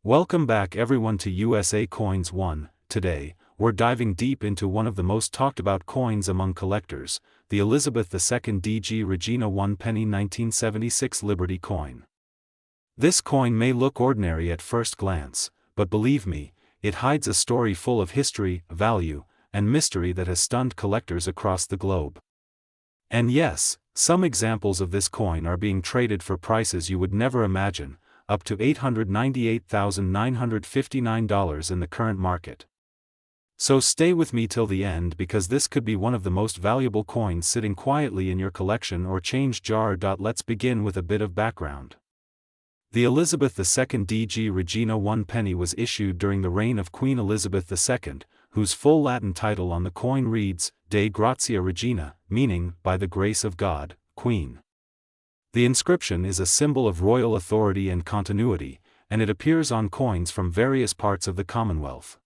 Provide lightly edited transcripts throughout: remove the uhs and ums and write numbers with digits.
Welcome back everyone to USA Coins 1. Today, we're diving deep into one of the most talked about coins among collectors, the Elizabeth II DG Regina 1 penny 1976 Liberty coin. This coin may look ordinary at first glance, but believe me, it hides a story full of history, value, and mystery that has stunned collectors across the globe. And yes, some examples of this coin are being traded for prices you would never imagine, up to $898,959 in the current market. So stay with me till the end because this could be one of the most valuable coins sitting quietly in your collection or change jar. Let's begin with a bit of background. The Elizabeth II DG Regina 1 penny was issued during the reign of Queen Elizabeth II, whose full Latin title on the coin reads, De Gratia Regina, meaning, by the grace of God, Queen. The inscription is a symbol of royal authority and continuity, and it appears on coins from various parts of the Commonwealth.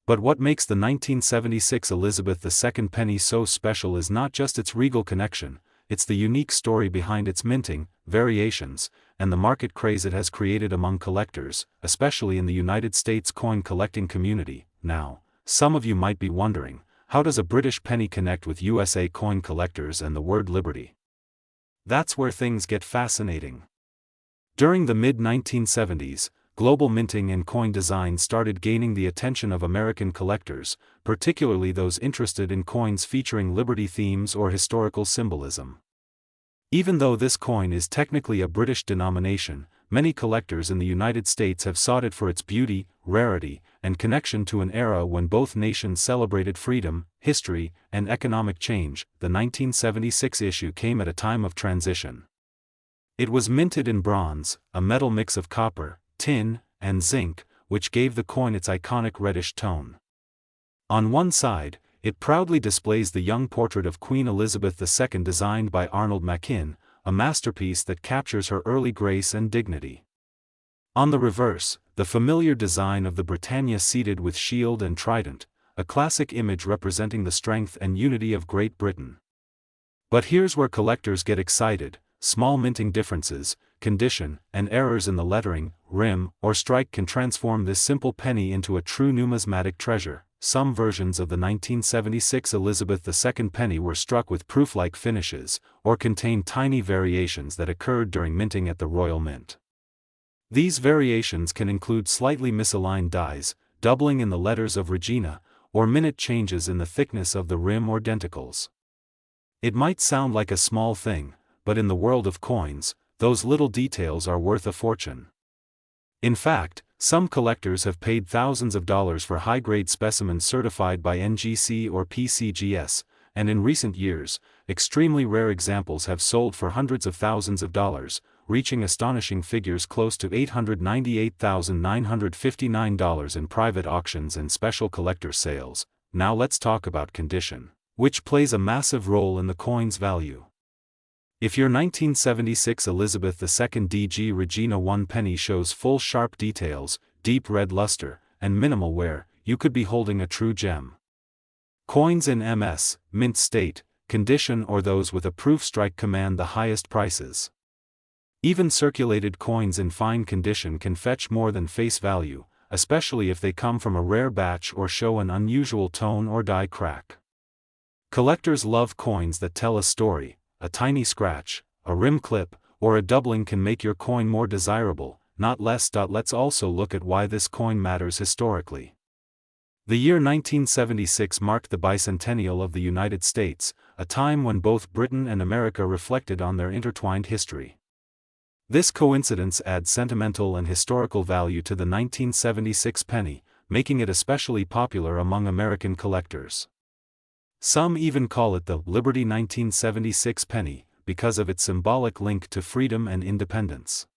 But what makes the 1976 Elizabeth II penny so special is not just its regal connection, it's the unique story behind its minting, variations, and the market craze it has created among collectors, especially in the United States coin collecting community. Now, some of you might be wondering, how does a British penny connect with USA coin collectors and the word liberty? That's where things get fascinating. During the mid-1970s, global minting and coin design started gaining the attention of American collectors, particularly those interested in coins featuring liberty themes or historical symbolism. Even though this coin is technically a British denomination, many collectors in the United States have sought it for its beauty, rarity, and connection to an era when both nations celebrated freedom, history, and economic change. The 1976 issue came at a time of transition. It was minted in bronze, a metal mix of copper, tin, and zinc, which gave the coin its iconic reddish tone. On one side, it proudly displays the young portrait of Queen Elizabeth II designed by Arnold Machin, a masterpiece that captures her early grace and dignity. On the reverse, the familiar design of the Britannia seated with shield and trident, a classic image representing the strength and unity of Great Britain. But here's where collectors get excited: small minting differences, condition, and errors in the lettering, rim, or strike can transform this simple penny into a true numismatic treasure. Some versions of the 1976 Elizabeth II penny were struck with proof-like finishes, or contained tiny variations that occurred during minting at the Royal Mint. These variations can include slightly misaligned dies, doubling in the letters of Regina, or minute changes in the thickness of the rim or denticles. It might sound like a small thing, but in the world of coins, those little details are worth a fortune. In fact, some collectors have paid thousands of dollars for high-grade specimens certified by NGC or PCGS, and in recent years, extremely rare examples have sold for hundreds of thousands of dollars, reaching astonishing figures close to $898,959 in private auctions and special collector sales. Now let's talk about condition, which plays a massive role in the coin's value. If your 1976 Elizabeth II DG Regina 1 penny shows full sharp details, deep red luster, and minimal wear, you could be holding a true gem. Coins in MS, mint state, condition or those with a proof strike command the highest prices. Even circulated coins in fine condition can fetch more than face value, especially if they come from a rare batch or show an unusual tone or die crack. Collectors love coins that tell a story. A tiny scratch, a rim clip, or a doubling can make your coin more desirable, not less. Let's also look at why this coin matters historically. The year 1976 marked the bicentennial of the United States, a time when both Britain and America reflected on their intertwined history. This coincidence adds sentimental and historical value to the 1976 penny, making it especially popular among American collectors. Some even call it the Liberty 1976 penny, because of its symbolic link to freedom and independence.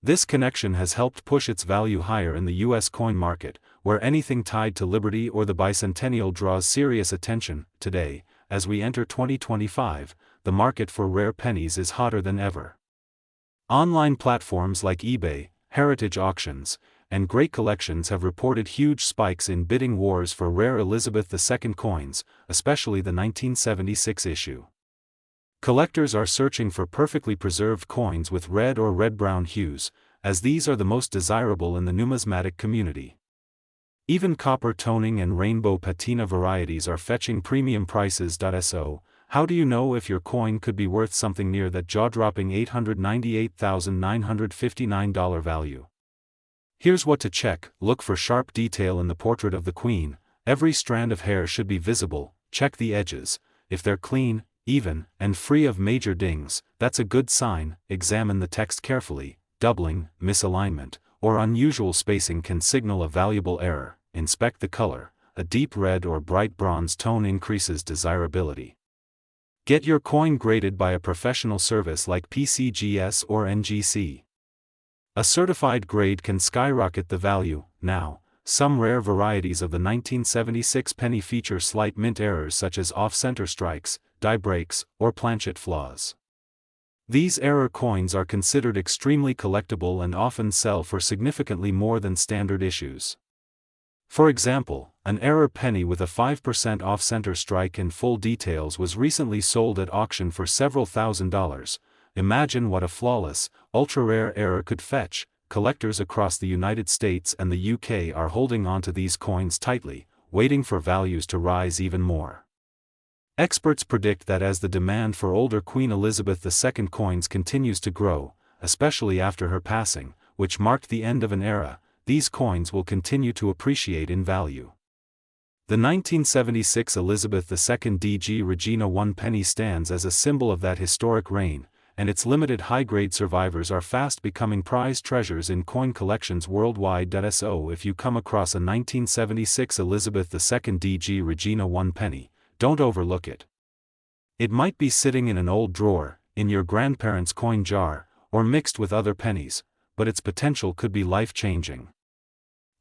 This connection has helped push its value higher in the U.S. coin market, where anything tied to liberty or the bicentennial draws serious attention. Today, as we enter 2025, the market for rare pennies is hotter than ever. Online platforms like eBay, heritage auctions, and great collections have reported huge spikes in bidding wars for rare Elizabeth II coins, especially the 1976 issue. Collectors are searching for perfectly preserved coins with red or red-brown hues, as these are the most desirable in the numismatic community. Even copper toning and rainbow patina varieties are fetching premium prices. So, how do you know if your coin could be worth something near that jaw-dropping $898,959 value? Here's what to check: look for sharp detail in the portrait of the queen. Every strand of hair should be visible. Check the edges. If they're clean, even, and free of major dings, that's a good sign. Examine the text carefully. Doubling, misalignment, or unusual spacing can signal a valuable error. Inspect the color. A deep red or bright bronze tone increases desirability. Get your coin graded by a professional service like PCGS or NGC. A certified grade can skyrocket the value. Now, some rare varieties of the 1976 penny feature slight mint errors such as off-center strikes, die breaks, or planchet flaws. These error coins are considered extremely collectible and often sell for significantly more than standard issues. For example, an error penny with a 5% off-center strike in full details was recently sold at auction for several $1,000s. Imagine what a flawless, ultra-rare error could fetch. Collectors across the United States and the UK are holding onto these coins tightly, waiting for values to rise even more. Experts predict that as the demand for older Queen Elizabeth II coins continues to grow, especially after her passing, which marked the end of an era, these coins will continue to appreciate in value. The 1976 Elizabeth II DG Regina 1 penny stands as a symbol of that historic reign, and its limited high-grade survivors are fast becoming prized treasures in coin collections worldwide. So if you come across a 1976 Elizabeth II DG Regina 1 penny, don't overlook it. It might be sitting in an old drawer, in your grandparents' coin jar, or mixed with other pennies, but its potential could be life-changing.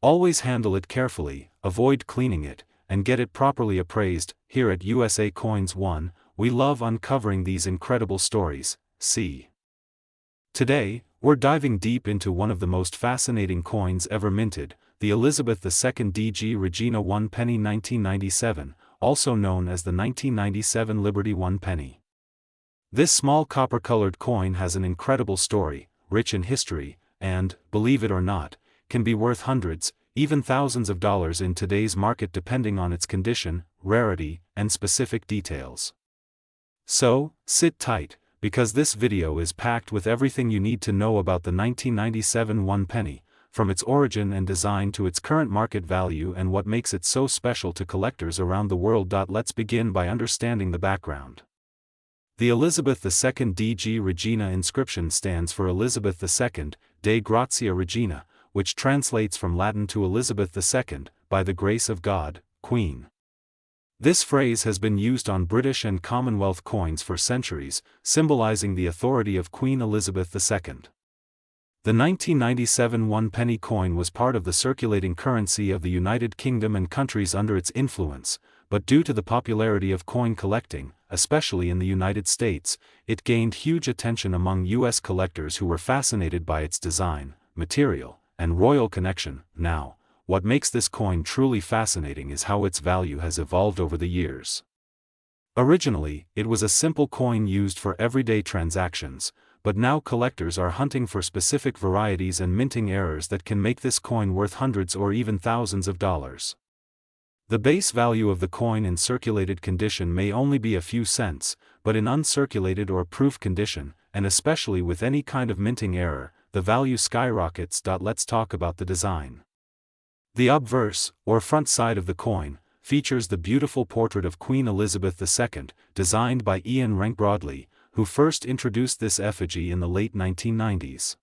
Always handle it carefully, avoid cleaning it, and get it properly appraised. Here at USA Coins 1, we love uncovering these incredible stories. See. Today, we're diving deep into one of the most fascinating coins ever minted, the Elizabeth II DG Regina 1 penny 1997, also known as the 1997 Liberty 1 penny. This small copper-colored coin has an incredible story, rich in history, and, believe it or not, can be worth hundreds, even thousands of dollars in today's market depending on its condition, rarity, and specific details. So, sit tight, because this video is packed with everything you need to know about the 1997 1 penny, from its origin and design to its current market value and what makes it so special to collectors around the world. Let's begin by understanding the background. The Elizabeth II DG Regina inscription stands for Elizabeth II, Dei Gratia Regina, which translates from Latin to Elizabeth II, by the grace of God, Queen. This phrase has been used on British and Commonwealth coins for centuries, symbolizing the authority of Queen Elizabeth II. The 1997 1 penny coin was part of the circulating currency of the United Kingdom and countries under its influence, but due to the popularity of coin collecting, especially in the United States, it gained huge attention among U.S. collectors who were fascinated by its design, material, and royal connection. Now, what makes this coin truly fascinating is how its value has evolved over the years. Originally, it was a simple coin used for everyday transactions, but now collectors are hunting for specific varieties and minting errors that can make this coin worth hundreds or even thousands of dollars. The base value of the coin in circulated condition may only be a few cents, but in uncirculated or proof condition, and especially with any kind of minting error, the value skyrockets. Let's talk about the design. The obverse, or front side of the coin, features the beautiful portrait of Queen Elizabeth II, designed by Ian Rank Broadley, who first introduced this effigy in the late 1990s.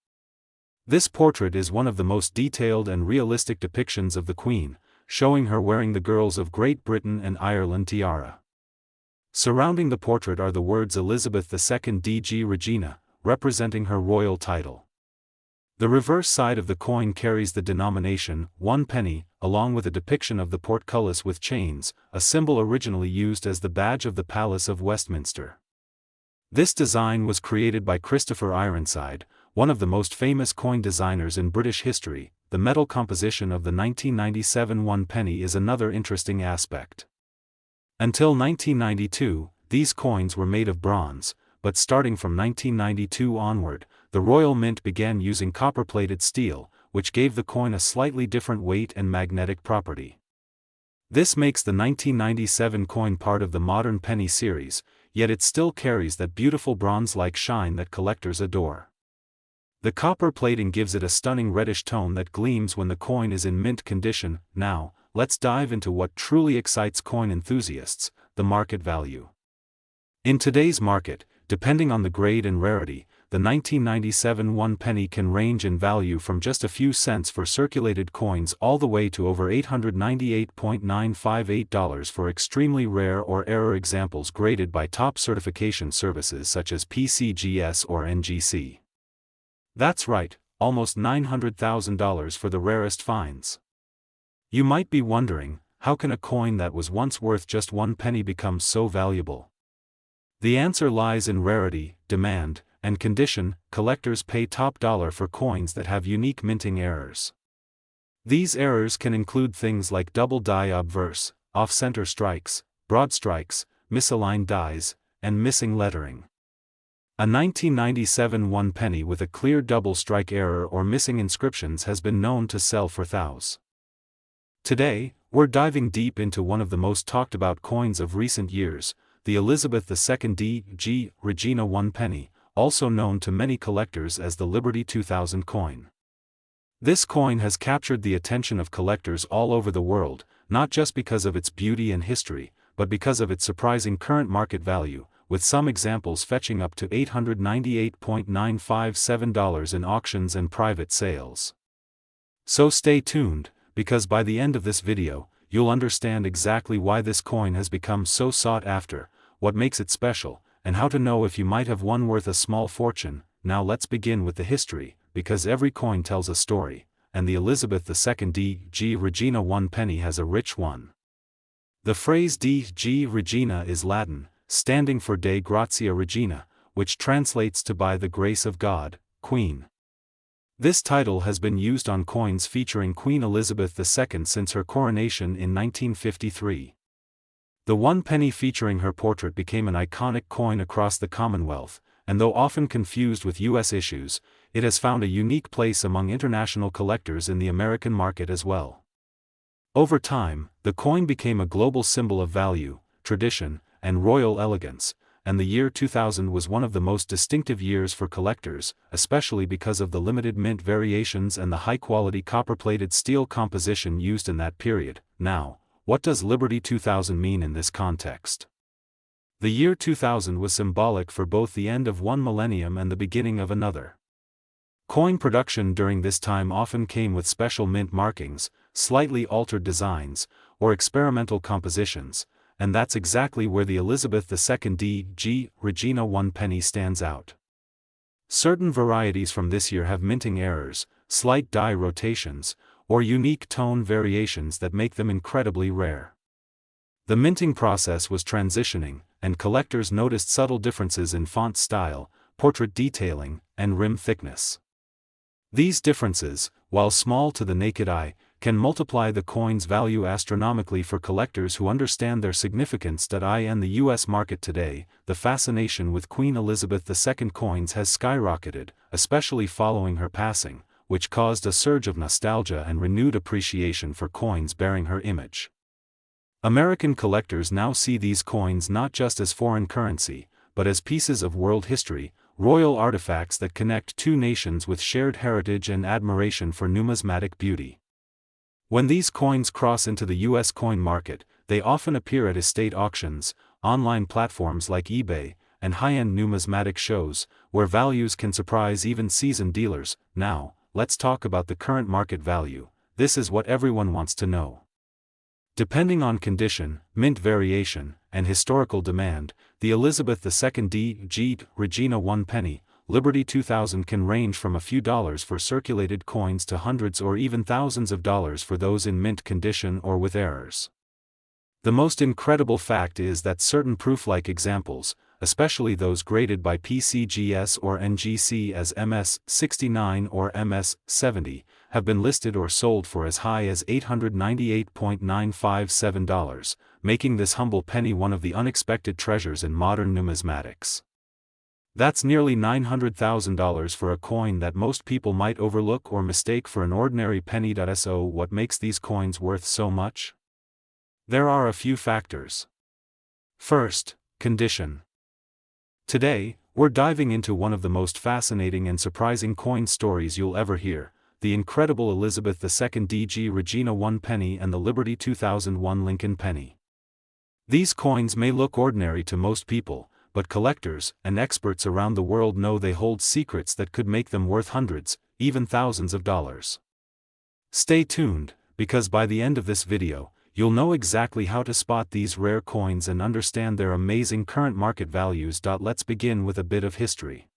This portrait is one of the most detailed and realistic depictions of the Queen, showing her wearing the girls of Great Britain and Ireland tiara. Surrounding the portrait are the words Elizabeth II DG Regina, representing her royal title. The reverse side of the coin carries the denomination, 1 penny, along with a depiction of the portcullis with chains, a symbol originally used as the badge of the Palace of Westminster. This design was created by Christopher Ironside, one of the most famous coin designers in British history. The metal composition of the 1997 1 penny is another interesting aspect. Until 1992, these coins were made of bronze, but starting from 1992 onward, the Royal Mint began using copper-plated steel, which gave the coin a slightly different weight and magnetic property. This makes the 1997 coin part of the modern penny series, yet it still carries that beautiful bronze-like shine that collectors adore. The copper plating gives it a stunning reddish tone that gleams when the coin is in mint condition. Now, let's dive into what truly excites coin enthusiasts: the market value. In today's market, depending on the grade and rarity, the 1997 one penny can range in value from just a few cents for circulated coins all the way to over $898.958 for extremely rare or rarer examples graded by top certification services such as PCGS or NGC. That's right, almost $900,000 for the rarest finds. You might be wondering, how can a coin that was once worth just 1 penny become so valuable? The answer lies in rarity, demand, and condition. Collectors pay top dollar for coins that have unique minting errors. These errors can include things like double die obverse, off-center strikes, broad strikes, misaligned dies, and missing lettering. A 1997 one penny with a clear double strike error or missing inscriptions has been known to sell for thousands. Today, we're diving deep into one of the most talked about coins of recent years, the Elizabeth II D.G. Regina one penny, also known to many collectors as the Liberty 2000 coin. This coin has captured the attention of collectors all over the world, not just because of its beauty and history, but because of its surprising current market value, with some examples fetching up to $898.957 in auctions and private sales. So stay tuned, because by the end of this video, you'll understand exactly why this coin has become so sought after, what makes it special, and how to know if you might have one worth a small fortune. Now let's begin with the history, because every coin tells a story, and the Elizabeth II D.G. Regina one penny has a rich one. The phrase D.G. Regina is Latin, standing for De Gratia Regina, which translates to by the grace of God, Queen. This title has been used on coins featuring Queen Elizabeth II since her coronation in 1953. The one penny featuring her portrait became an iconic coin across the Commonwealth, and though often confused with U.S. issues, it has found a unique place among international collectors in the American market as well. Over time, the coin became a global symbol of value, tradition, and royal elegance, and the year 2000 was one of the most distinctive years for collectors, especially because of the limited mint variations and the high-quality copper-plated steel composition used in that period. Now, what does Liberty 2000 mean in this context? The year 2000 was symbolic for both the end of one millennium and the beginning of another. Coin production during this time often came with special mint markings, slightly altered designs, or experimental compositions, and that's exactly where the Elizabeth II D.G. Regina one penny stands out. Certain varieties from this year have minting errors, slight die rotations, or unique tone variations that make them incredibly rare. The minting process was transitioning, and collectors noticed subtle differences in font style, portrait detailing, and rim thickness. These differences, while small to the naked eye, can multiply the coin's value astronomically for collectors who understand their significance. In the U.S. market today, the fascination with Queen Elizabeth II coins has skyrocketed, especially following her passing, which caused a surge of nostalgia and renewed appreciation for coins bearing her image. American collectors now see these coins not just as foreign currency, but as pieces of world history, royal artifacts that connect two nations with shared heritage and admiration for numismatic beauty. When these coins cross into the U.S. coin market, they often appear at estate auctions, online platforms like eBay, and high-end numismatic shows, where values can surprise even seasoned dealers. Now, let's talk about the current market value. This is what everyone wants to know. Depending on condition, mint variation, and historical demand, the Elizabeth II D.G. Regina one penny, Liberty 2000 can range from a few dollars for circulated coins to hundreds or even thousands of dollars for those in mint condition or with errors. The most incredible fact is that certain proof-like examples, especially those graded by PCGS or NGC as MS-69 or MS-70, have been listed or sold for as high as $898.957, making this humble penny one of the unexpected treasures in modern numismatics. That's nearly $900,000 for a coin that most people might overlook or mistake for an ordinary penny. So what makes these coins worth so much? There are a few factors. First, condition. Today, we're diving into one of the most fascinating and surprising coin stories you'll ever hear, the incredible Elizabeth II DG Regina 1 penny and the Liberty 2001 Lincoln penny. These coins may look ordinary to most people, but collectors and experts around the world know they hold secrets that could make them worth hundreds, even thousands of dollars. Stay tuned, because by the end of this video, you'll know exactly how to spot these rare coins and understand their amazing current market values. Let's begin with a bit of history.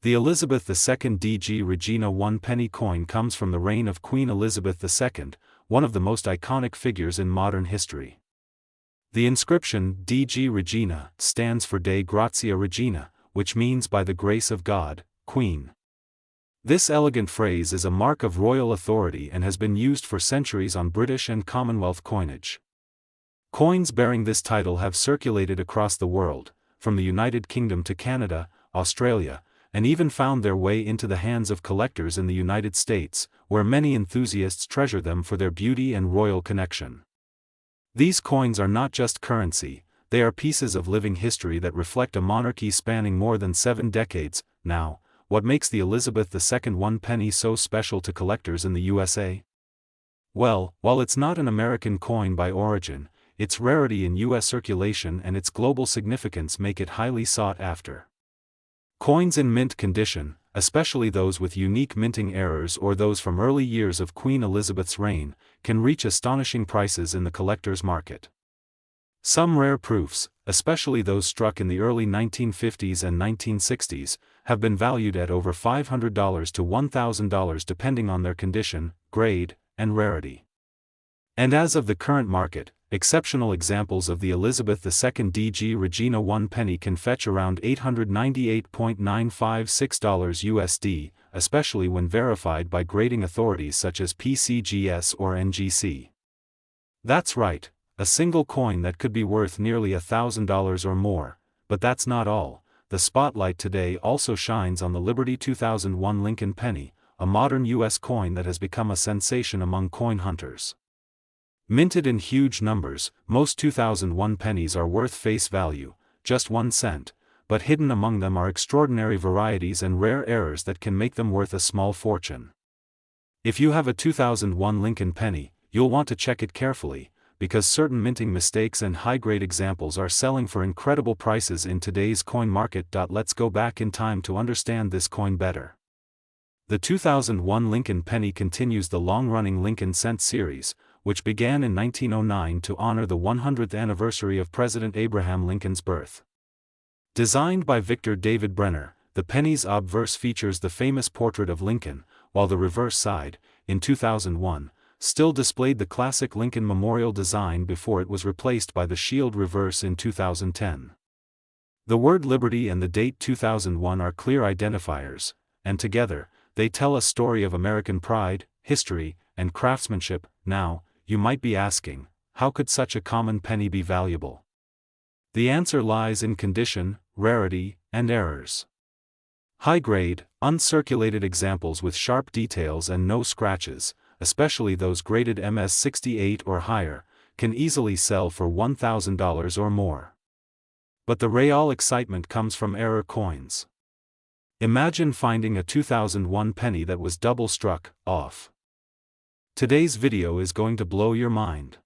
The Elizabeth II DG Regina 1 penny coin comes from the reign of Queen Elizabeth II, one of the most iconic figures in modern history. The inscription DG Regina stands for Dei Gratia Regina, which means by the grace of God, Queen. This elegant phrase is a mark of royal authority and has been used for centuries on British and Commonwealth coinage. Coins bearing this title have circulated across the world, from the United Kingdom to Canada, Australia, and even found their way into the hands of collectors in the United States, where many enthusiasts treasure them for their beauty and royal connection. These coins are not just currency, they are pieces of living history that reflect a monarchy spanning more than 7 decades. Now, what makes the Elizabeth II 1 penny so special to collectors in the USA? Well, while it's not an American coin by origin, its rarity in US circulation and its global significance make it highly sought after. Coins in mint condition, especially those with unique minting errors or those from early years of Queen Elizabeth's reign, can reach astonishing prices in the collector's market. Some rare proofs, especially those struck in the early 1950s and 1960s, have been valued at over $500 to $1,000 depending on their condition, grade, and rarity. And as of the current market, exceptional examples of the Elizabeth II DG Regina 1 penny can fetch around $898.956 USD, especially when verified by grading authorities such as PCGS or NGC. That's right, a single coin that could be worth nearly $1,000 or more, but that's not all. The spotlight today also shines on the Liberty 2001 Lincoln penny, a modern US coin that has become a sensation among coin hunters. Minted in huge numbers, most 2001 pennies are worth face value, just 1 cent, but hidden among them are extraordinary varieties and rare errors that can make them worth a small fortune. If you have a 2001 Lincoln penny, you'll want to check it carefully, because certain minting mistakes and high-grade examples are selling for incredible prices in today's coin market. Let's go back in time to understand this coin better. The 2001 Lincoln penny continues the long-running Lincoln cent series, which began in 1909 to honor the 100th anniversary of President Abraham Lincoln's birth. Designed by Victor David Brenner, the penny's obverse features the famous portrait of Lincoln, while the reverse side, in 2001, still displayed the classic Lincoln memorial design before it was replaced by the shield reverse in 2010. The word Liberty and the date 2001 are clear identifiers, and together, they tell a story of American pride, history, and craftsmanship. Now, you might be asking, how could such a common penny be valuable? The answer lies in condition, rarity, and errors. High-grade, uncirculated examples with sharp details and no scratches, especially those graded MS68 or higher, can easily sell for $1,000 or more. But the real excitement comes from error coins. Imagine finding a 2001 penny that was double struck off. Today's video is going to blow your mind.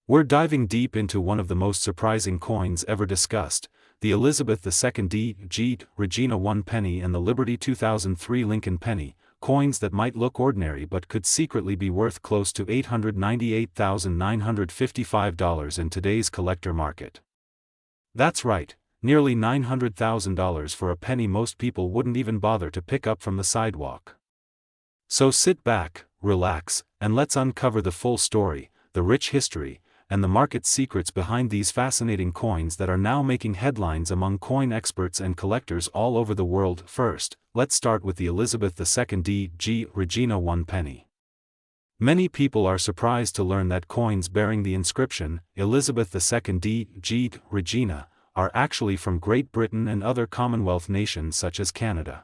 We're diving deep into one of the most surprising coins ever discussed, the Elizabeth II DG Regina 1 penny and the Liberty 2003 Lincoln penny, coins that might look ordinary but could secretly be worth close to $898,955 in today's collector market. That's right, nearly $900,000 for a penny most people wouldn't even bother to pick up from the sidewalk. So sit back, relax, and let's uncover the full story, the rich history, and the market secrets behind these fascinating coins that are now making headlines among coin experts and collectors all over the world. First, let's start with the Elizabeth II DG Regina 1 penny. Many people are surprised to learn that coins bearing the inscription Elizabeth II DG Regina are actually from Great Britain and other Commonwealth nations such as Canada.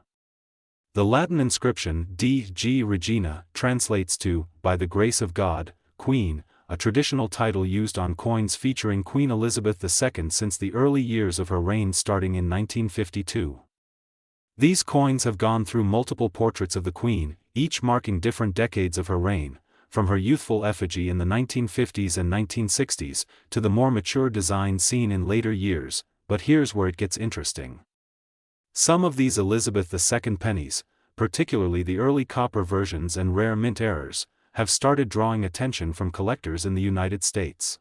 The Latin inscription D.G. Regina translates to, "By the grace of God, Queen," a traditional title used on coins featuring Queen Elizabeth II since the early years of her reign starting in 1952. These coins have gone through multiple portraits of the Queen, each marking different decades of her reign, from her youthful effigy in the 1950s and 1960s, to the more mature design seen in later years, but here's where it gets interesting. Some of these Elizabeth II pennies, particularly the early copper versions and rare mint errors, have started drawing attention from collectors in the United States.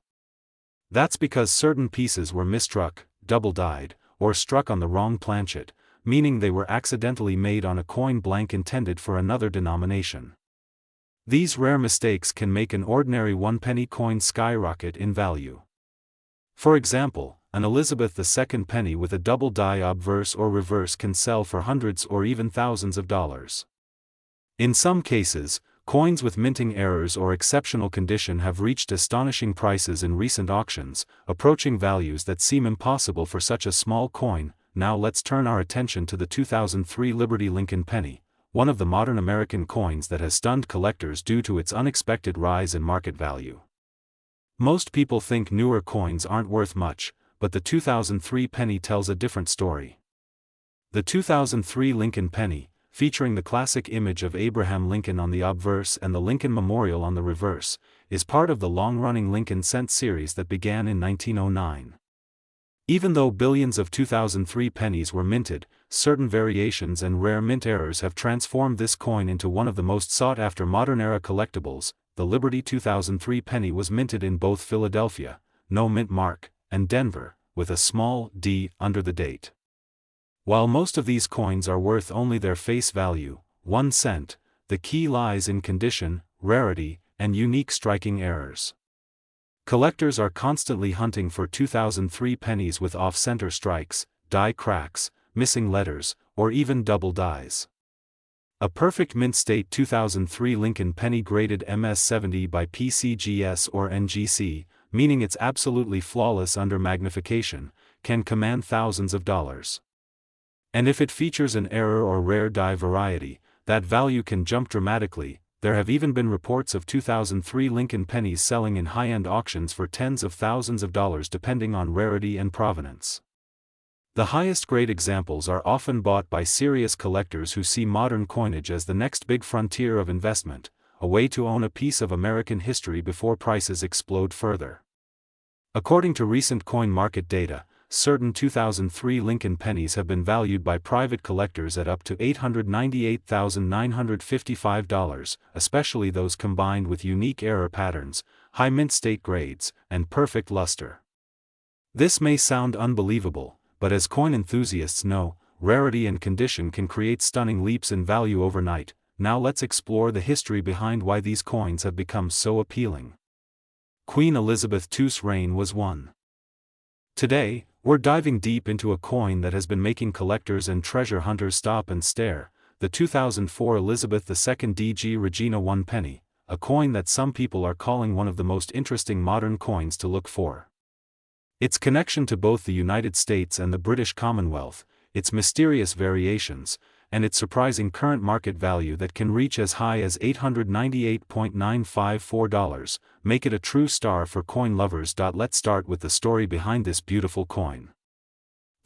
That's because certain pieces were misstruck, double-dyed, or struck on the wrong planchet, meaning they were accidentally made on a coin blank intended for another denomination. These rare mistakes can make an ordinary one-penny coin skyrocket in value. For example, an Elizabeth II penny with a double die obverse or reverse can sell for hundreds or even thousands of dollars. In some cases, coins with minting errors or exceptional condition have reached astonishing prices in recent auctions, approaching values that seem impossible for such a small coin. Now let's turn our attention to the 2003 Liberty Lincoln penny, one of the modern American coins that has stunned collectors due to its unexpected rise in market value. Most people think newer coins aren't worth much, but the 2003 penny tells a different story. The 2003 Lincoln penny, featuring the classic image of Abraham Lincoln on the obverse and the Lincoln Memorial on the reverse, is part of the long-running Lincoln cent series that began in 1909. Even though billions of 2003 pennies were minted, certain variations and rare mint errors have transformed this coin into one of the most sought-after modern-era collectibles. The Liberty 2003 penny was minted in both Philadelphia, no mint mark, and Denver, with a small d under the date. While most of these coins are worth only their face value, 1 cent, the key lies in condition, rarity, and unique striking errors. Collectors are constantly hunting for 2003 pennies with off-center strikes, die cracks, missing letters, or even double dies. A perfect mint state 2003 Lincoln penny graded MS-70 by PCGS or NGC, meaning it's absolutely flawless under magnification, can command thousands of dollars. And if it features an error or rare die variety, that value can jump dramatically. There have even been reports of 2003 Lincoln pennies selling in high-end auctions for tens of thousands of dollars depending on rarity and provenance. The highest grade examples are often bought by serious collectors who see modern coinage as the next big frontier of investment, a way to own a piece of American history before prices explode further. According to recent coin market data, certain 2003 Lincoln pennies have been valued by private collectors at up to $898,955, especially those combined with unique error patterns, high mint state grades, and perfect luster. This may sound unbelievable, but as coin enthusiasts know, rarity and condition can create stunning leaps in value overnight. Now let's explore the history behind why these coins have become so appealing. Queen Elizabeth II's reign was one. Today, we're diving deep into a coin that has been making collectors and treasure hunters stop and stare, the 2004 Elizabeth II D.G. Regina 1 penny, a coin that some people are calling one of the most interesting modern coins to look for. Its connection to both the United States and the British Commonwealth, its mysterious variations, and its surprising current market value that can reach as high as $898,954, make it a true star for coin lovers. Let's start with the story behind this beautiful coin.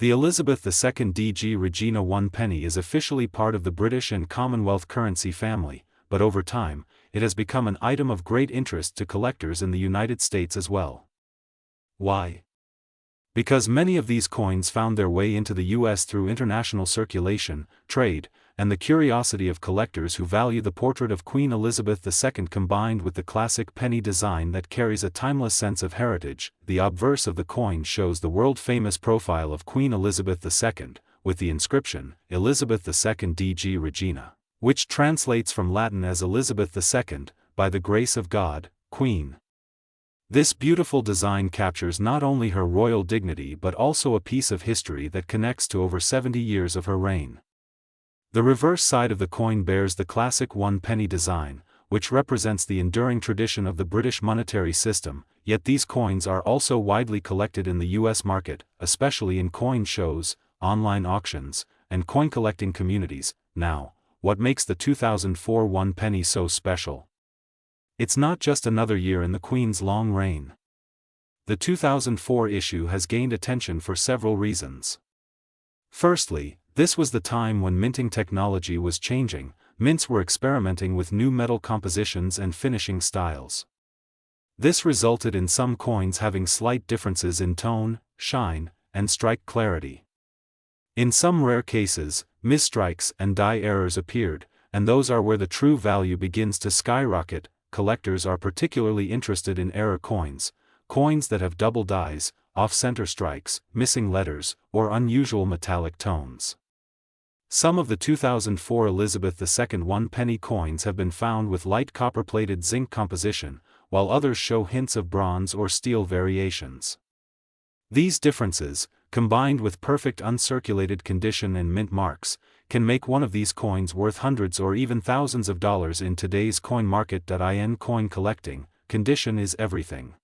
The Elizabeth II D.G. Regina 1 penny is officially part of the British and Commonwealth currency family, but over time, it has become an item of great interest to collectors in the United States as well. Why? Because many of these coins found their way into the U.S. through international circulation, trade, and the curiosity of collectors who value the portrait of Queen Elizabeth II combined with the classic penny design that carries a timeless sense of heritage. The obverse of the coin shows the world-famous profile of Queen Elizabeth II, with the inscription, Elizabeth II D.G. Regina, which translates from Latin as Elizabeth II, by the grace of God, Queen. This beautiful design captures not only her royal dignity but also a piece of history that connects to over 70 years of her reign. The reverse side of the coin bears the classic 1 penny design, which represents the enduring tradition of the British monetary system, yet these coins are also widely collected in the US market, especially in coin shows, online auctions, and coin collecting communities. Now, what makes the 2004 1 penny so special? It's not just another year in the Queen's long reign. The 2004 issue has gained attention for several reasons. Firstly, this was the time when minting technology was changing. Mints were experimenting with new metal compositions and finishing styles. This resulted in some coins having slight differences in tone, shine, and strike clarity. In some rare cases, misstrikes and die errors appeared, and those are where the true value begins to skyrocket. Collectors are particularly interested in error coins, coins that have double dies, off-center strikes, missing letters, or unusual metallic tones. Some of the 2004 Elizabeth II 1 penny coins have been found with light copper-plated zinc composition, while others show hints of bronze or steel variations. These differences, combined with perfect uncirculated condition and mint marks, can make one of these coins worth hundreds or even thousands of dollars in today's coin market. In coin collecting, condition is everything.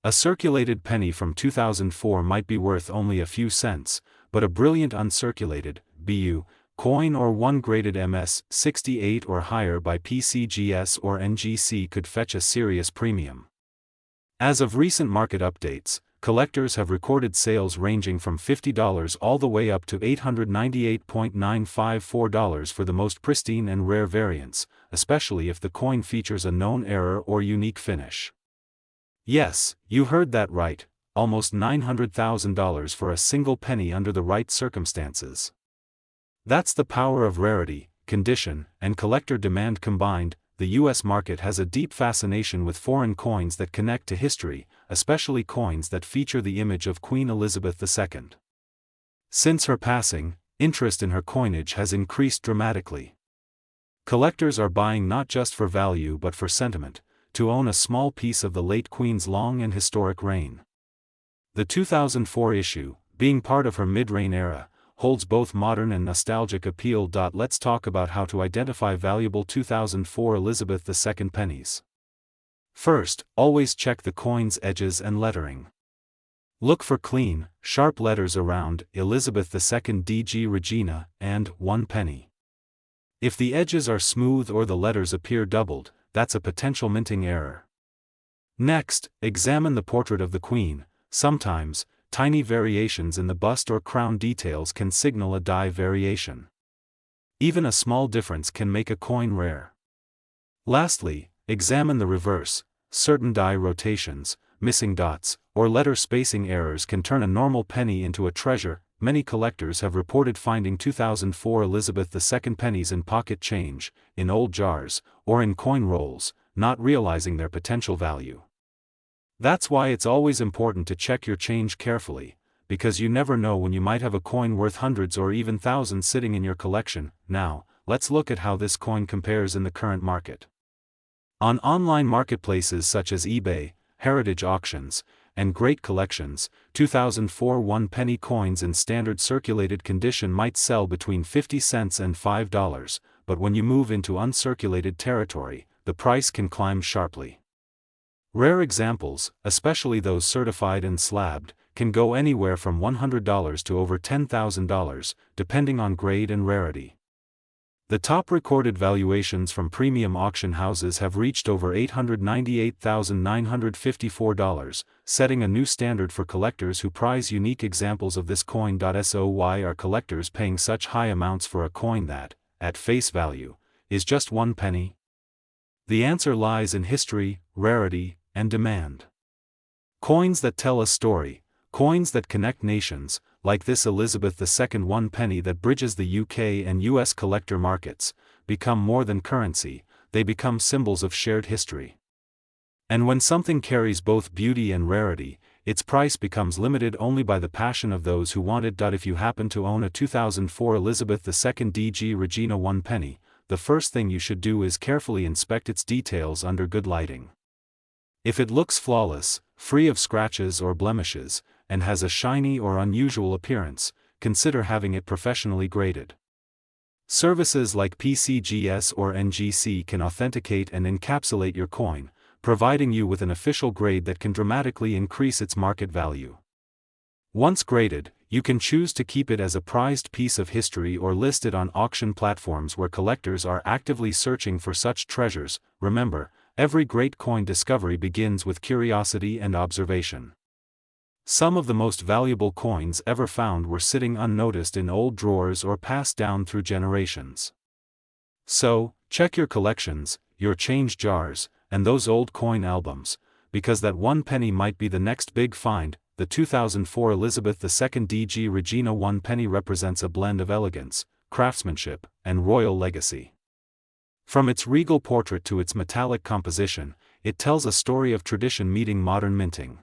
A circulated penny from 2004 might be worth only a few cents, but a brilliant uncirculated BU coin or one graded MS 68 or higher by PCGS or NGC could fetch a serious premium. As of recent market updates, collectors have recorded sales ranging from $50 all the way up to $898.954 for the most pristine and rare variants, especially if the coin features a known error or unique finish. Yes, you heard that right, almost $900,000 for a single penny under the right circumstances. That's the power of rarity, condition, and collector demand combined. The US market has a deep fascination with foreign coins that connect to history, especially coins that feature the image of Queen Elizabeth II. Since her passing, interest in her coinage has increased dramatically. Collectors are buying not just for value but for sentiment, to own a small piece of the late Queen's long and historic reign. The 2004 issue, being part of her mid-reign era, holds both modern and nostalgic appeal. Let's talk about how to identify valuable 2004 Elizabeth II pennies. First, always check the coin's edges and lettering. Look for clean, sharp letters around Elizabeth II DG Regina and 1 penny. If the edges are smooth or the letters appear doubled, that's a potential minting error. Next, examine the portrait of the Queen. Sometimes, tiny variations in the bust or crown details can signal a die variation. Even a small difference can make a coin rare. Lastly, examine the reverse. Certain die rotations, missing dots, or letter spacing errors can turn a normal penny into a treasure. Many collectors have reported finding 2004 Elizabeth II pennies in pocket change, in old jars, or in coin rolls, not realizing their potential value. That's why it's always important to check your change carefully, because you never know when you might have a coin worth hundreds or even thousands sitting in your collection. Now, let's look at how this coin compares in the current market. On online marketplaces such as eBay, heritage auctions, and great collections, 2004 1 penny coins in standard circulated condition might sell between 50 cents and $5, but when you move into uncirculated territory, the price can climb sharply. Rare examples, especially those certified and slabbed, can go anywhere from $100 to over $10,000, depending on grade and rarity. The top recorded valuations from premium auction houses have reached over $898,954, setting a new standard for collectors who prize unique examples of this coin. So why are collectors paying such high amounts for a coin that, at face value, is just 1 penny? The answer lies in history, rarity, and demand. Coins that tell a story, coins that connect nations, like this Elizabeth II 1 penny that bridges the UK and US collector markets, become more than currency, they become symbols of shared history. And when something carries both beauty and rarity, its price becomes limited only by the passion of those who want it. If you happen to own a 2004 Elizabeth II DG Regina 1 penny, the first thing you should do is carefully inspect its details under good lighting. If it looks flawless, free of scratches or blemishes, and has a shiny or unusual appearance, consider having it professionally graded. Services like PCGS or NGC can authenticate and encapsulate your coin, providing you with an official grade that can dramatically increase its market value. Once graded, you can choose to keep it as a prized piece of history or list it on auction platforms where collectors are actively searching for such treasures. Remember, every great coin discovery begins with curiosity and observation. Some of the most valuable coins ever found were sitting unnoticed in old drawers or passed down through generations. So, check your collections, your change jars, and those old coin albums, because that one penny might be the next big find. The 2004 Elizabeth II DG Regina 1 penny represents a blend of elegance, craftsmanship, and royal legacy. From its regal portrait to its metallic composition, it tells a story of tradition meeting modern minting.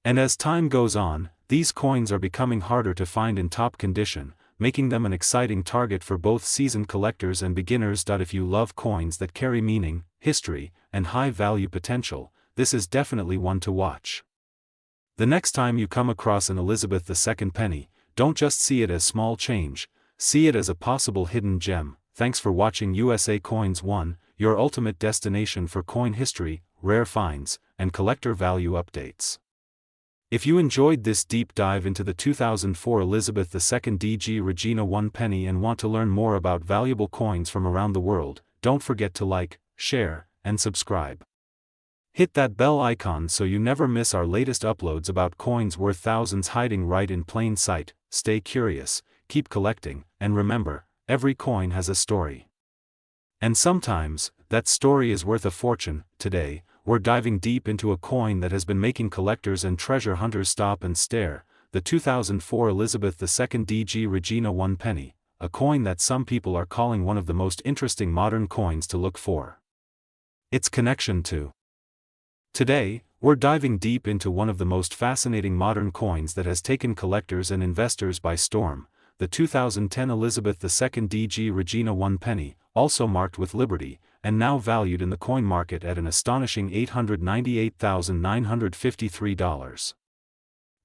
And as time goes on, these coins are becoming harder to find in top condition, making them an exciting target for both seasoned collectors and beginners. If you love coins that carry meaning, history, and high value potential, this is definitely one to watch. The next time you come across an Elizabeth II penny, don't just see it as small change, see it as a possible hidden gem. Thanks for watching USA Coins 1, your ultimate destination for coin history, rare finds, and collector value updates. If you enjoyed this deep dive into the 2004 Elizabeth II DG Regina 1 penny and want to learn more about valuable coins from around the world, don't forget to like, share, and subscribe. Hit that bell icon so you never miss our latest uploads about coins worth thousands hiding right in plain sight. Stay curious, keep collecting, and remember, every coin has a story. And sometimes, that story is worth a fortune. Today, we're diving deep into a coin that has been making collectors and treasure hunters stop and stare, the 2004 Elizabeth II DG Regina 1 penny, a coin that some people are calling one of the most interesting modern coins to look for. Its connection to. Today, we're diving deep into one of the most fascinating modern coins that has taken collectors and investors by storm, the 2010 Elizabeth II DG Regina 1 penny, also marked with Liberty, and now valued in the coin market at an astonishing $898,953.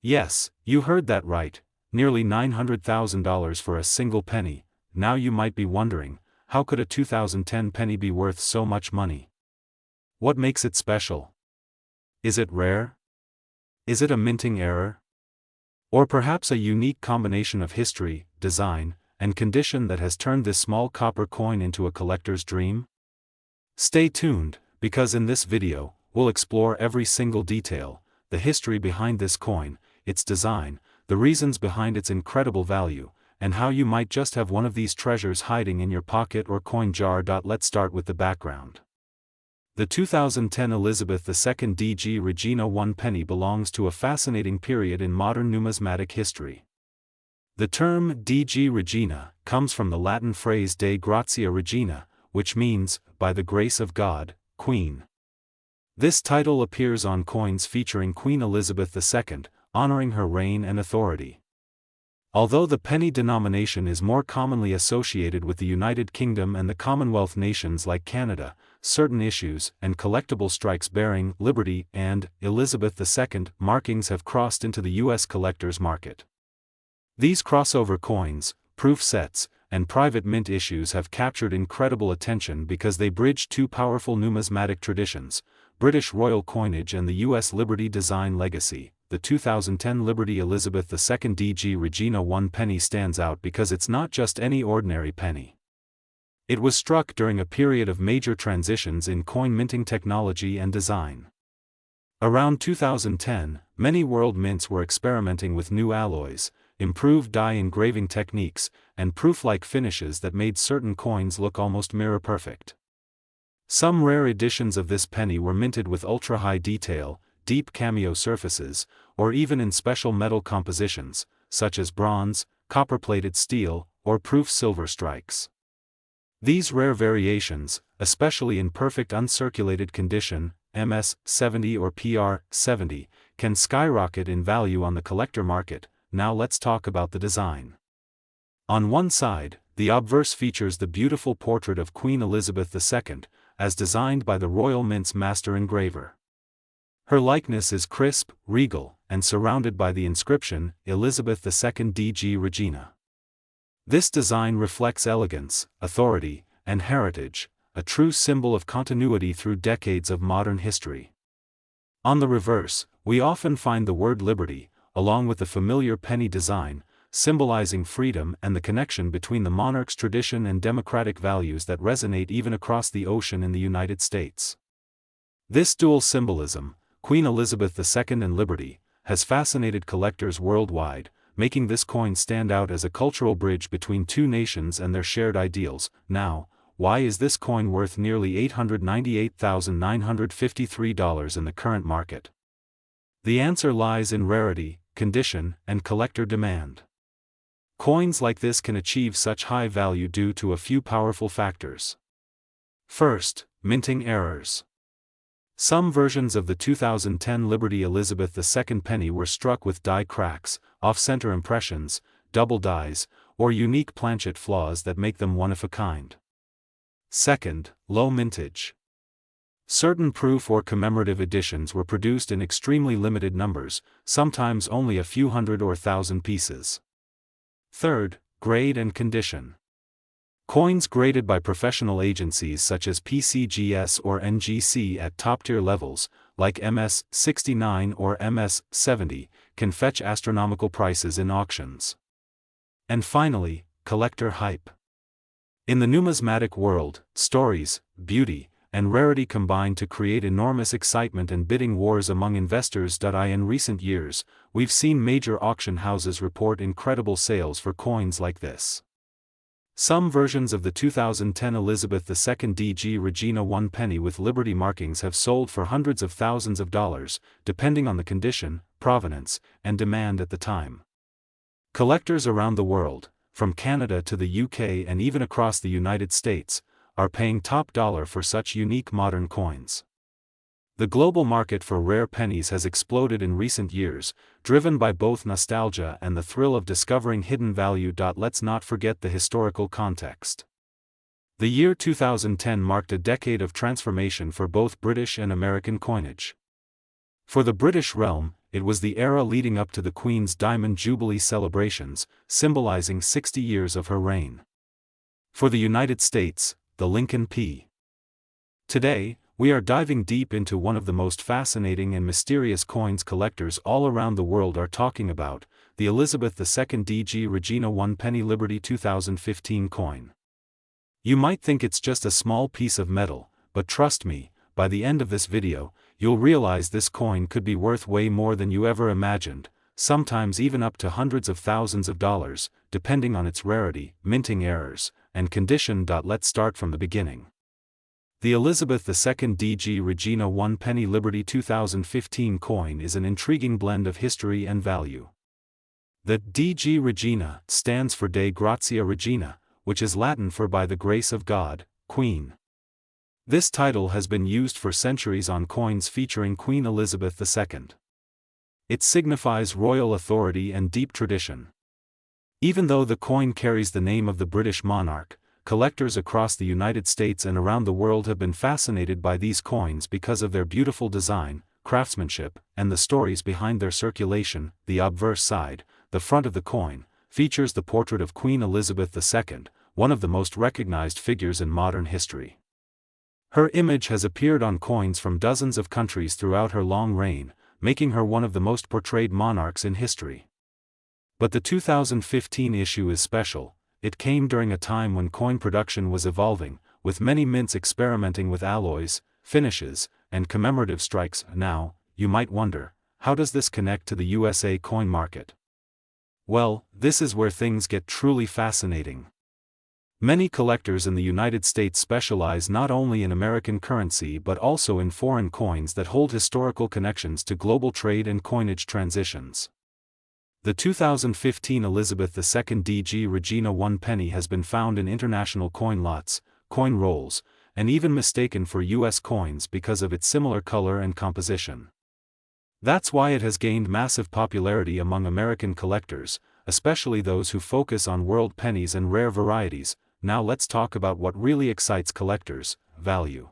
Yes, you heard that right, nearly $900,000 for a single penny. Now you might be wondering, how could a 2010 penny be worth so much money? What makes it special? Is it rare? Is it a minting error? Or perhaps a unique combination of history, design, and condition that has turned this small copper coin into a collector's dream? Stay tuned, because in this video, we'll explore every single detail, the history behind this coin, its design, the reasons behind its incredible value, and how you might just have one of these treasures hiding in your pocket or coin jar. Let's start with the background. The 2010 Elizabeth II DG Regina 1 penny belongs to a fascinating period in modern numismatic history. The term DG Regina comes from the Latin phrase De Gratia Regina, which means, by the grace of God, Queen. This title appears on coins featuring Queen Elizabeth II, honoring her reign and authority. Although the penny denomination is more commonly associated with the United Kingdom and the Commonwealth nations like Canada, certain issues and collectible strikes bearing Liberty and Elizabeth II markings have crossed into the U.S. collector's market. These crossover coins, proof sets, and private mint issues have captured incredible attention because they bridge two powerful numismatic traditions, British royal coinage and the U.S. Liberty design legacy. The 2010 Liberty Elizabeth II DG Regina 1 penny stands out because it's not just any ordinary penny. It was struck during a period of major transitions in coin minting technology and design. Around 2010, many world mints were experimenting with new alloys, improved die engraving techniques, and proof-like finishes that made certain coins look almost mirror-perfect. Some rare editions of this penny were minted with ultra-high detail, deep cameo surfaces, or even in special metal compositions, such as bronze, copper-plated steel, or proof silver strikes. These rare variations, especially in perfect uncirculated condition, MS-70 or PR-70, can skyrocket in value on the collector market. Now let's talk about the design. On one side, the obverse features the beautiful portrait of Queen Elizabeth II, as designed by the Royal Mint's master engraver. Her likeness is crisp, regal, and surrounded by the inscription, Elizabeth II DG Regina. This design reflects elegance, authority, and heritage, a true symbol of continuity through decades of modern history. On the reverse, we often find the word liberty, along with the familiar penny design, symbolizing freedom and the connection between the monarch's tradition and democratic values that resonate even across the ocean in the United States. This dual symbolism, Queen Elizabeth II and liberty, has fascinated collectors worldwide, making this coin stand out as a cultural bridge between two nations and their shared ideals. Now, why is this coin worth nearly $898,953 in the current market? The answer lies in rarity, condition, and collector demand. Coins like this can achieve such high value due to a few powerful factors. First, minting errors. Some versions of the 2010 Liberty Elizabeth II penny were struck with die cracks, off-center impressions, double dies, or unique planchet flaws that make them one of a kind. Second, low mintage. Certain proof or commemorative editions were produced in extremely limited numbers, sometimes only a few hundred or thousand pieces. Third, grade and condition. Coins graded by professional agencies such as PCGS or NGC at top-tier levels, like MS-69 or MS-70, can fetch astronomical prices in auctions. And finally, collector hype. In the numismatic world, stories, beauty, and rarity combine to create enormous excitement and bidding wars among investors. In recent years, we've seen major auction houses report incredible sales for coins like this. Some versions of the 2010 Elizabeth II DG Regina 1 penny with Liberty markings have sold for hundreds of thousands of dollars, depending on the condition, provenance, and demand at the time. Collectors around the world, from Canada to the UK and even across the United States, are paying top dollar for such unique modern coins. The global market for rare pennies has exploded in recent years, driven by both nostalgia and the thrill of discovering hidden value. Let's not forget the historical context. The year 2010 marked a decade of transformation for both British and American coinage. For the British realm, it was the era leading up to the Queen's Diamond Jubilee celebrations, symbolizing 60 years of her reign. For the United States, the Lincoln P. Today, we are diving deep into one of the most fascinating and mysterious coins collectors all around the world are talking about, the Elizabeth II DG Regina 1 penny Liberty 2015 coin. You might think it's just a small piece of metal, but trust me, by the end of this video, you'll realize this coin could be worth way more than you ever imagined, sometimes even up to hundreds of thousands of dollars, depending on its rarity, minting errors, and condition. Let's start from the beginning. The Elizabeth II DG Regina 1 penny Liberty 2015 coin is an intriguing blend of history and value. The DG Regina stands for Dei Gratia Regina, which is Latin for by the grace of God, Queen. This title has been used for centuries on coins featuring Queen Elizabeth II. It signifies royal authority and deep tradition. Even though the coin carries the name of the British monarch, collectors across the United States and around the world have been fascinated by these coins because of their beautiful design, craftsmanship, and the stories behind their circulation. The obverse side, the front of the coin, features the portrait of Queen Elizabeth II, one of the most recognized figures in modern history. Her image has appeared on coins from dozens of countries throughout her long reign, making her one of the most portrayed monarchs in history. But the 2015 issue is special. It came during a time when coin production was evolving, with many mints experimenting with alloys, finishes, and commemorative strikes. Now, you might wonder, how does this connect to the USA coin market? Well, this is where things get truly fascinating. Many collectors in the United States specialize not only in American currency but also in foreign coins that hold historical connections to global trade and coinage transitions. The 2015 Elizabeth II DG Regina 1 penny has been found in international coin lots, coin rolls, and even mistaken for U.S. coins because of its similar color and composition. That's why it has gained massive popularity among American collectors, especially those who focus on world pennies and rare varieties. Now let's talk about what really excites collectors: value.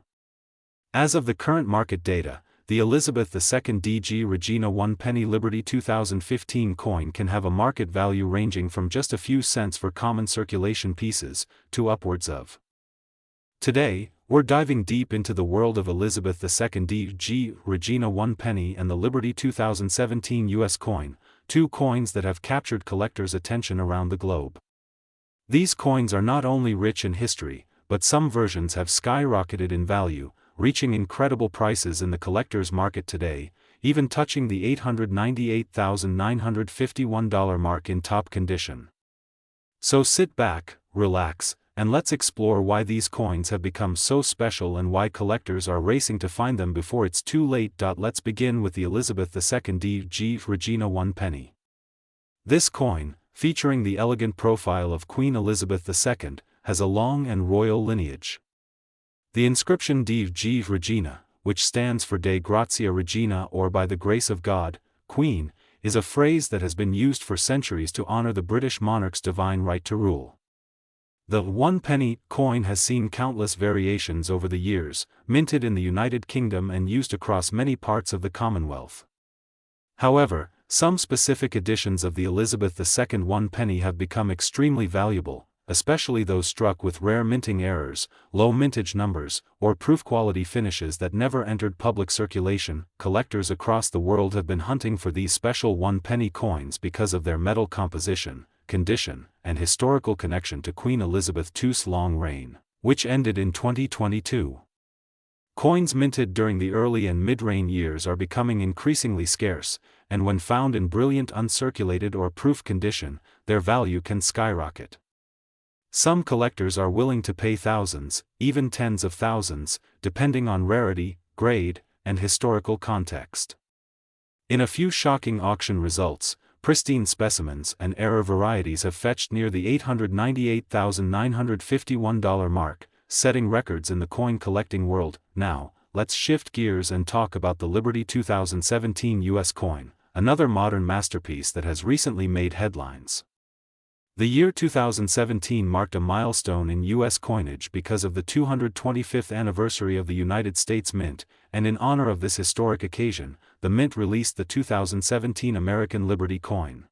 As of the current market data, the Elizabeth II DG Regina 1 penny Liberty 2015 coin can have a market value ranging from just a few cents for common circulation pieces, to upwards of. Today, we're diving deep into the world of Elizabeth II DG Regina 1 penny and the Liberty 2017 US coin, two coins that have captured collectors' attention around the globe. These coins are not only rich in history, but some versions have skyrocketed in value, reaching incredible prices in the collector's market today, even touching the $898,951 mark in top condition. So sit back, relax, and let's explore why these coins have become so special and why collectors are racing to find them before it's too late. Let's begin with the Elizabeth II DG Regina 1 penny. This coin, featuring the elegant profile of Queen Elizabeth II, has a long and royal lineage. The inscription DG Regina, which stands for De Gratia Regina or by the grace of God, Queen, is a phrase that has been used for centuries to honor the British monarch's divine right to rule. The 1 penny coin has seen countless variations over the years, minted in the United Kingdom and used across many parts of the Commonwealth. However, some specific editions of the Elizabeth II 1 penny have become extremely valuable, especially those struck with rare minting errors, low mintage numbers, or proof-quality finishes that never entered public circulation. Collectors across the world have been hunting for these special 1 penny coins because of their metal composition, condition, and historical connection to Queen Elizabeth II's long reign, which ended in 2022. Coins minted during the early and mid-reign years are becoming increasingly scarce, and when found in brilliant uncirculated or proof condition, their value can skyrocket. Some collectors are willing to pay thousands, even tens of thousands, depending on rarity, grade, and historical context. In a few shocking auction results, pristine specimens and error varieties have fetched near the $898,951 mark, setting records in the coin collecting world. Now, let's shift gears and talk about the Liberty 2017 US coin, another modern masterpiece that has recently made headlines. The year 2017 marked a milestone in U.S. coinage because of the 225th anniversary of the United States Mint, and in honor of this historic occasion, the Mint released the 2017 American Liberty coin.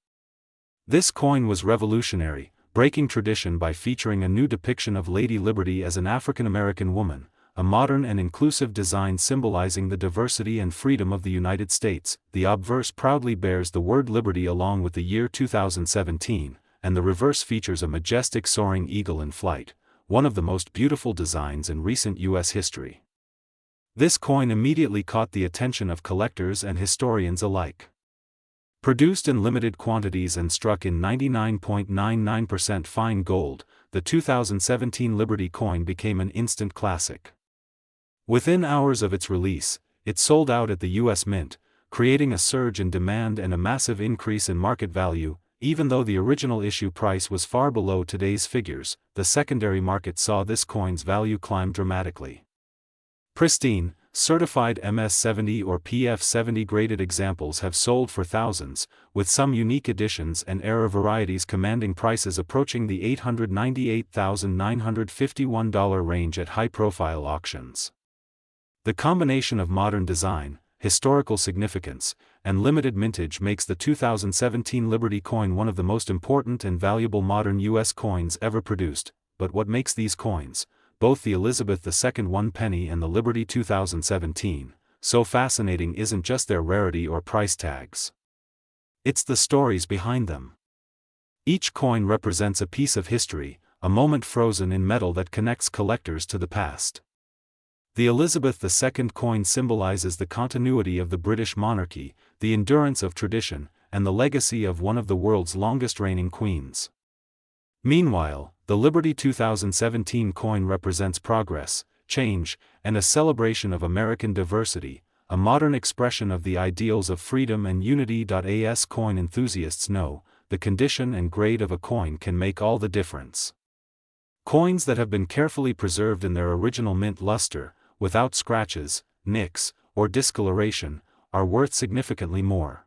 This coin was revolutionary, breaking tradition by featuring a new depiction of Lady Liberty as an African-American woman, a modern and inclusive design symbolizing the diversity and freedom of the United States. The obverse proudly bears the word Liberty along with the year 2017, and the reverse features a majestic soaring eagle in flight, one of the most beautiful designs in recent U.S. history. This coin immediately caught the attention of collectors and historians alike. Produced in limited quantities and struck in 99.99% fine gold, the 2017 Liberty coin became an instant classic. Within hours of its release, it sold out at the U.S. Mint, creating a surge in demand and a massive increase in market value. Even though the original issue price was far below today's figures, the secondary market saw this coin's value climb dramatically. Pristine, certified MS-70 or PF-70 graded examples have sold for thousands, with some unique editions and error varieties commanding prices approaching the $898,951 range at high-profile auctions. The combination of modern design, historical significance, and limited mintage makes the 2017 Liberty coin one of the most important and valuable modern U.S. coins ever produced. But what makes these coins, both the Elizabeth II 1 penny and the Liberty 2017, so fascinating isn't just their rarity or price tags. It's the stories behind them. Each coin represents a piece of history, a moment frozen in metal that connects collectors to the past. The Elizabeth II coin symbolizes the continuity of the British monarchy, the endurance of tradition, and the legacy of one of the world's longest reigning queens. Meanwhile, the Liberty 2017 coin represents progress, change, and a celebration of American diversity, a modern expression of the ideals of freedom and unity. As coin enthusiasts know, the condition and grade of a coin can make all the difference. Coins that have been carefully preserved in their original mint luster, without scratches, nicks, or discoloration, are worth significantly more.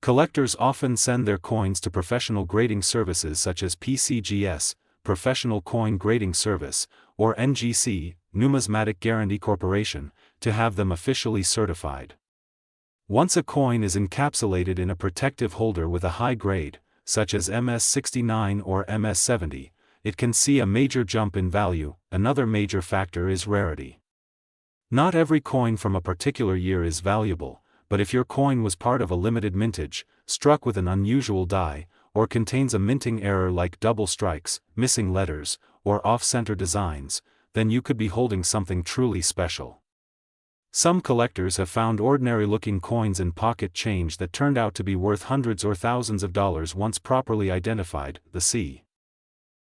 Collectors often send their coins to professional grading services such as PCGS, Professional Coin Grading Service, or NGC, Numismatic Guarantee Corporation, to have them officially certified. Once a coin is encapsulated in a protective holder with a high grade, such as MS69 or MS70, it can see a major jump in value. Another major factor is rarity. Not every coin from a particular year is valuable, but if your coin was part of a limited mintage, struck with an unusual die, or contains a minting error like double strikes, missing letters, or off-center designs, then you could be holding something truly special. Some collectors have found ordinary-looking coins in pocket change that turned out to be worth hundreds or thousands of dollars once properly identified. The C.